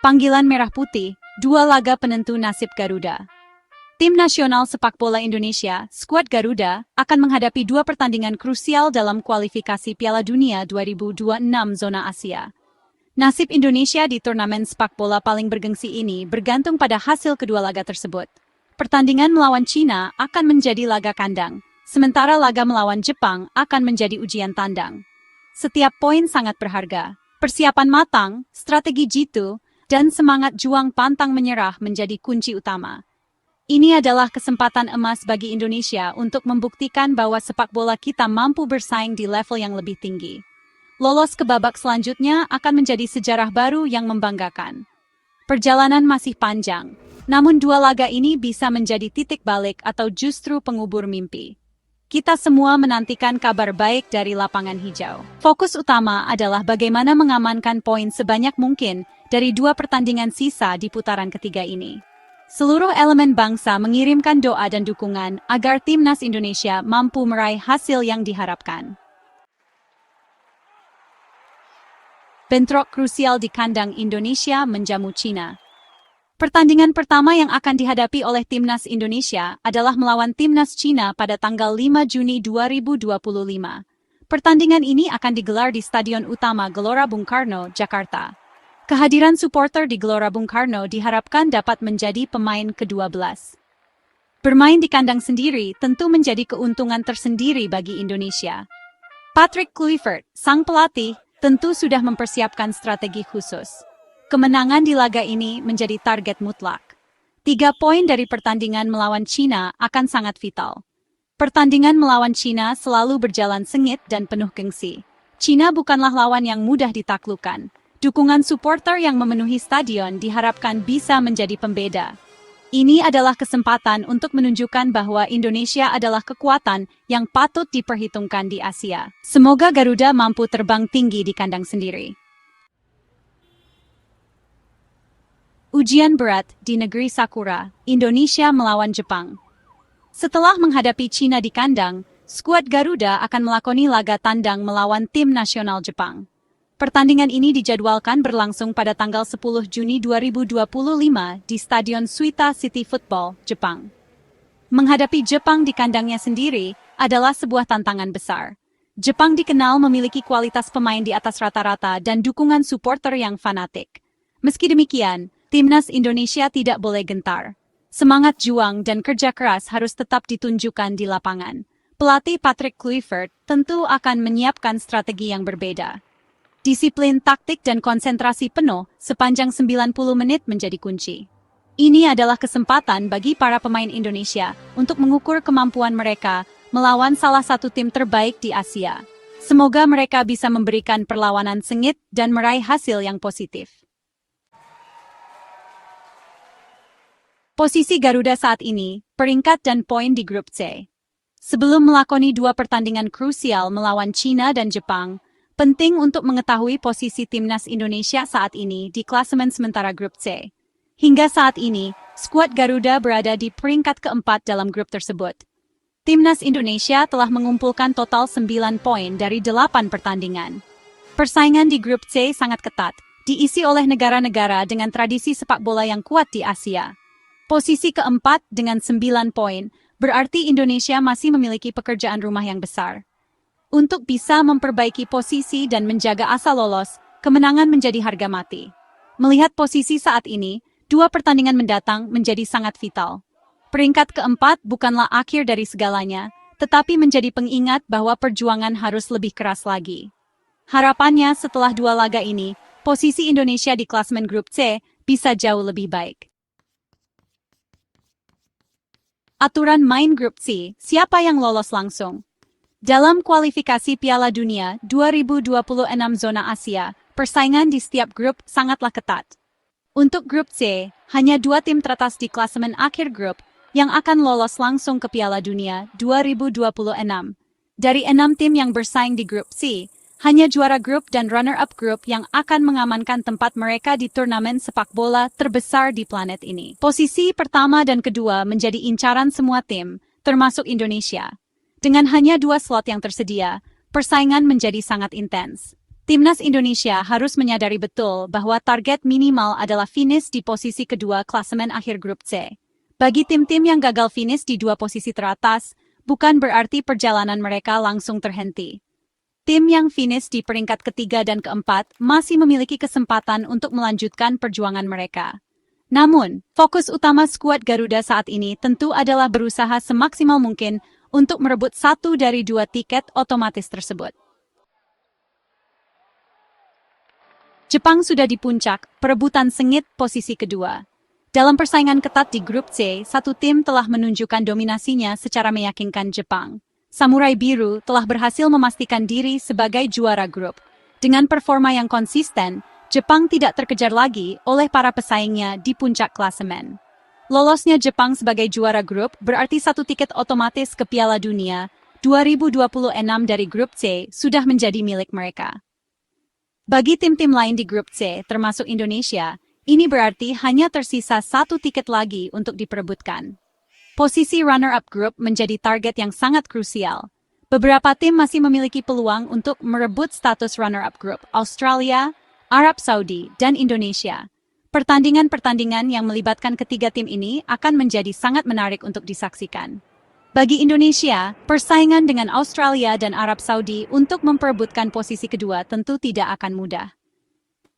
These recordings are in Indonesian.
Panggilan Merah Putih, 2 laga penentu nasib Garuda. Tim nasional sepak bola Indonesia, skuad Garuda, akan menghadapi 2 pertandingan krusial dalam kualifikasi Piala Dunia 2026 zona Asia. Nasib Indonesia di turnamen sepak bola paling bergengsi ini bergantung pada hasil kedua laga tersebut. Pertandingan melawan Cina akan menjadi laga kandang, sementara laga melawan Jepang akan menjadi ujian tandang. Setiap poin sangat berharga. Persiapan matang, strategi jitu, dan semangat juang pantang menyerah menjadi kunci utama. Ini adalah kesempatan emas bagi Indonesia untuk membuktikan bahwa sepak bola kita mampu bersaing di level yang lebih tinggi. Lolos ke babak selanjutnya akan menjadi sejarah baru yang membanggakan. Perjalanan masih panjang, namun 2 laga ini bisa menjadi titik balik atau justru pengubur mimpi. Kita semua menantikan kabar baik dari lapangan hijau. Fokus utama adalah bagaimana mengamankan poin sebanyak mungkin dari 2 pertandingan sisa di putaran ketiga ini. Seluruh elemen bangsa mengirimkan doa dan dukungan agar timnas Indonesia mampu meraih hasil yang diharapkan. Bentrok krusial di kandang Indonesia menjamu Cina. Pertandingan pertama yang akan dihadapi oleh timnas Indonesia adalah melawan timnas Cina pada tanggal 5 Juni 2025. Pertandingan ini akan digelar di Stadion Utama Gelora Bung Karno, Jakarta. Kehadiran supporter di Gelora Bung Karno diharapkan dapat menjadi pemain ke-12. Bermain di kandang sendiri tentu menjadi keuntungan tersendiri bagi Indonesia. Patrick Kluivert, sang pelatih, tentu sudah mempersiapkan strategi khusus. Kemenangan di laga ini menjadi target mutlak. 3 poin dari pertandingan melawan Cina akan sangat vital. Pertandingan melawan Cina selalu berjalan sengit dan penuh gengsi. Cina bukanlah lawan yang mudah ditaklukkan. Dukungan supporter yang memenuhi stadion diharapkan bisa menjadi pembeda. Ini adalah kesempatan untuk menunjukkan bahwa Indonesia adalah kekuatan yang patut diperhitungkan di Asia. Semoga Garuda mampu terbang tinggi di kandang sendiri. Ujian berat di negeri Sakura, Indonesia melawan Jepang. Setelah menghadapi Cina di kandang, skuad Garuda akan melakoni laga tandang melawan tim nasional Jepang. Pertandingan ini dijadwalkan berlangsung pada tanggal 10 Juni 2025 di Stadion Suita City Football, Jepang. Menghadapi Jepang di kandangnya sendiri adalah sebuah tantangan besar. Jepang dikenal memiliki kualitas pemain di atas rata-rata dan dukungan supporter yang fanatik. Meski demikian, timnas Indonesia tidak boleh gentar. Semangat juang dan kerja keras harus tetap ditunjukkan di lapangan. Pelatih Patrick Kluivert tentu akan menyiapkan strategi yang berbeda. Disiplin taktik dan konsentrasi penuh sepanjang 90 menit menjadi kunci. Ini adalah kesempatan bagi para pemain Indonesia untuk mengukur kemampuan mereka melawan salah satu tim terbaik di Asia. Semoga mereka bisa memberikan perlawanan sengit dan meraih hasil yang positif. Posisi Garuda saat ini, peringkat dan poin di grup C. Sebelum melakoni 2 pertandingan krusial melawan Cina dan Jepang, penting untuk mengetahui posisi timnas Indonesia saat ini di klasemen sementara grup C. Hingga saat ini, skuad Garuda berada di peringkat keempat dalam grup tersebut. Timnas Indonesia telah mengumpulkan total 9 poin dari 8 pertandingan. Persaingan di grup C sangat ketat, diisi oleh negara-negara dengan tradisi sepak bola yang kuat di Asia. Posisi keempat dengan 9 poin, berarti Indonesia masih memiliki pekerjaan rumah yang besar. Untuk bisa memperbaiki posisi dan menjaga asa lolos, kemenangan menjadi harga mati. Melihat posisi saat ini, 2 pertandingan mendatang menjadi sangat vital. Peringkat keempat bukanlah akhir dari segalanya, tetapi menjadi pengingat bahwa perjuangan harus lebih keras lagi. Harapannya setelah 2 laga ini, posisi Indonesia di klasemen grup C bisa jauh lebih baik. Aturan main grup C, siapa yang lolos langsung? Dalam kualifikasi Piala Dunia 2026 zona Asia, persaingan di setiap grup sangatlah ketat. Untuk grup C, hanya 2 tim teratas di klasemen akhir grup yang akan lolos langsung ke Piala Dunia 2026. Dari 6 tim yang bersaing di grup C, hanya juara grup dan runner-up grup yang akan mengamankan tempat mereka di turnamen sepak bola terbesar di planet ini. Posisi pertama dan kedua menjadi incaran semua tim, termasuk Indonesia. Dengan hanya 2 slot yang tersedia, persaingan menjadi sangat intens. Timnas Indonesia harus menyadari betul bahwa target minimal adalah finish di posisi kedua klasemen akhir grup C. Bagi tim-tim yang gagal finish di dua posisi teratas, bukan berarti perjalanan mereka langsung terhenti. Tim yang finish di peringkat ketiga dan keempat masih memiliki kesempatan untuk melanjutkan perjuangan mereka. Namun, fokus utama skuad Garuda saat ini tentu adalah berusaha semaksimal mungkin untuk merebut satu dari dua tiket otomatis tersebut. Jepang sudah di puncak, perebutan sengit posisi kedua. Dalam persaingan ketat di grup C, satu tim telah menunjukkan dominasinya secara meyakinkan Jepang. Samurai Biru telah berhasil memastikan diri sebagai juara grup. Dengan performa yang konsisten, Jepang tidak terkejar lagi oleh para pesaingnya di puncak klasemen. Lolosnya Jepang sebagai juara grup berarti satu tiket otomatis ke Piala Dunia 2026 dari grup C sudah menjadi milik mereka. Bagi tim-tim lain di grup C, termasuk Indonesia, ini berarti hanya tersisa satu tiket lagi untuk diperebutkan. Posisi runner-up grup menjadi target yang sangat krusial. Beberapa tim masih memiliki peluang untuk merebut status runner-up grup: Australia, Arab Saudi, dan Indonesia. Pertandingan-pertandingan yang melibatkan ketiga tim ini akan menjadi sangat menarik untuk disaksikan. Bagi Indonesia, persaingan dengan Australia dan Arab Saudi untuk memperebutkan posisi kedua tentu tidak akan mudah.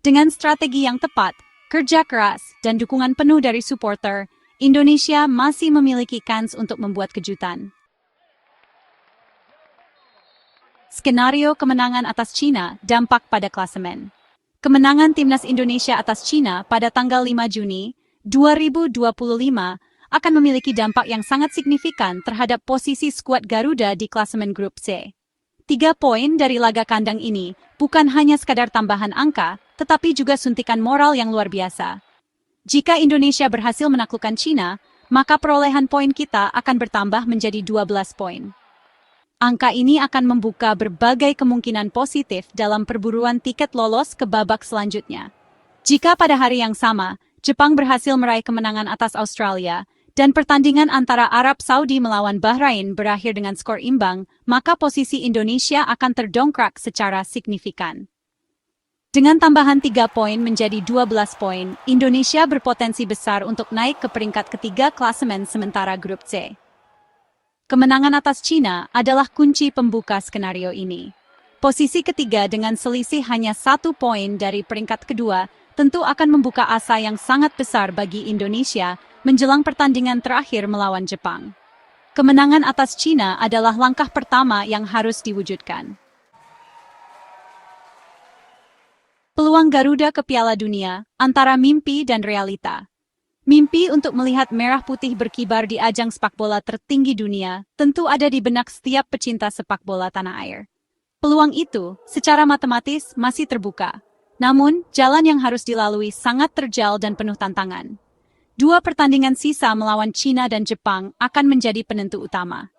Dengan strategi yang tepat, kerja keras, dan dukungan penuh dari supporter, Indonesia masih memiliki kans untuk membuat kejutan. Skenario kemenangan atas China dampak pada klasemen. Kemenangan Timnas Indonesia atas China pada tanggal 5 Juni 2025 akan memiliki dampak yang sangat signifikan terhadap posisi skuad Garuda di klasemen grup C. 3 poin dari laga kandang ini bukan hanya sekadar tambahan angka, tetapi juga suntikan moral yang luar biasa. Jika Indonesia berhasil menaklukkan China, maka perolehan poin kita akan bertambah menjadi 12 poin. Angka ini akan membuka berbagai kemungkinan positif dalam perburuan tiket lolos ke babak selanjutnya. Jika pada hari yang sama, Jepang berhasil meraih kemenangan atas Australia, dan pertandingan antara Arab Saudi melawan Bahrain berakhir dengan skor imbang, maka posisi Indonesia akan terdongkrak secara signifikan. Dengan tambahan 3 poin menjadi 12 poin, Indonesia berpotensi besar untuk naik ke peringkat ketiga klasemen sementara grup C. Kemenangan atas China adalah kunci pembuka skenario ini. Posisi ketiga dengan selisih hanya 1 poin dari peringkat kedua tentu akan membuka asa yang sangat besar bagi Indonesia menjelang pertandingan terakhir melawan Jepang. Kemenangan atas China adalah langkah pertama yang harus diwujudkan. Peluang Garuda ke Piala Dunia antara mimpi dan realita. Mimpi untuk melihat merah putih berkibar di ajang sepak bola tertinggi dunia tentu ada di benak setiap pecinta sepak bola tanah air. Peluang itu secara matematis masih terbuka. Namun, jalan yang harus dilalui sangat terjal dan penuh tantangan. 2 pertandingan sisa melawan China dan Jepang akan menjadi penentu utama.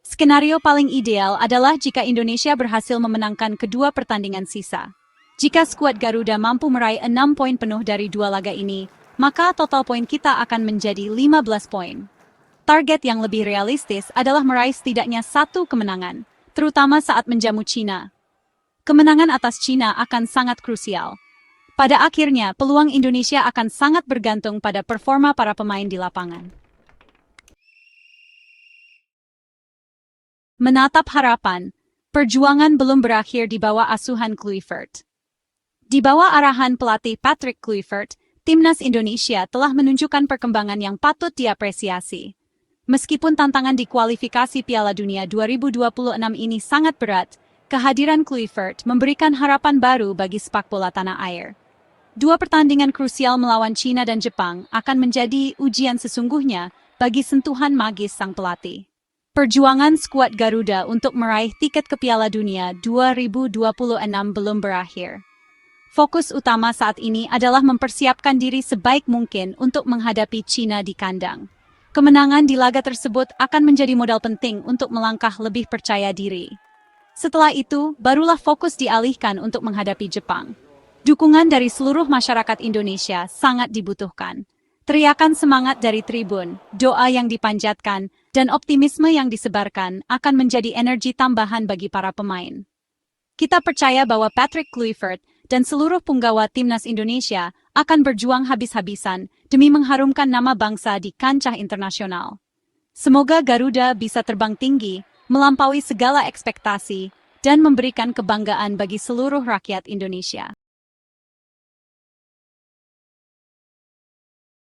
Skenario paling ideal adalah jika Indonesia berhasil memenangkan kedua pertandingan sisa. Jika skuad Garuda mampu meraih 6 poin penuh dari 2 laga ini, maka total poin kita akan menjadi 15 poin. Target yang lebih realistis adalah meraih setidaknya 1 kemenangan, terutama saat menjamu China. Kemenangan atas China akan sangat krusial. Pada akhirnya, peluang Indonesia akan sangat bergantung pada performa para pemain di lapangan. Menatap harapan, perjuangan belum berakhir di bawah asuhan Kluivert. Di bawah arahan pelatih Patrick Kluivert, Timnas Indonesia telah menunjukkan perkembangan yang patut diapresiasi. Meskipun tantangan di kualifikasi Piala Dunia 2026 ini sangat berat, kehadiran Kluivert memberikan harapan baru bagi sepak bola tanah air. 2 pertandingan krusial melawan China dan Jepang akan menjadi ujian sesungguhnya bagi sentuhan magis sang pelatih. Perjuangan skuad Garuda untuk meraih tiket ke Piala Dunia 2026 belum berakhir. Fokus utama saat ini adalah mempersiapkan diri sebaik mungkin untuk menghadapi China di kandang. Kemenangan di laga tersebut akan menjadi modal penting untuk melangkah lebih percaya diri. Setelah itu, barulah fokus dialihkan untuk menghadapi Jepang. Dukungan dari seluruh masyarakat Indonesia sangat dibutuhkan. Teriakan semangat dari tribun, doa yang dipanjatkan, dan optimisme yang disebarkan akan menjadi energi tambahan bagi para pemain. Kita percaya bahwa Patrick Kluivert dan seluruh punggawa timnas Indonesia akan berjuang habis-habisan demi mengharumkan nama bangsa di kancah internasional. Semoga Garuda bisa terbang tinggi, melampaui segala ekspektasi, dan memberikan kebanggaan bagi seluruh rakyat Indonesia.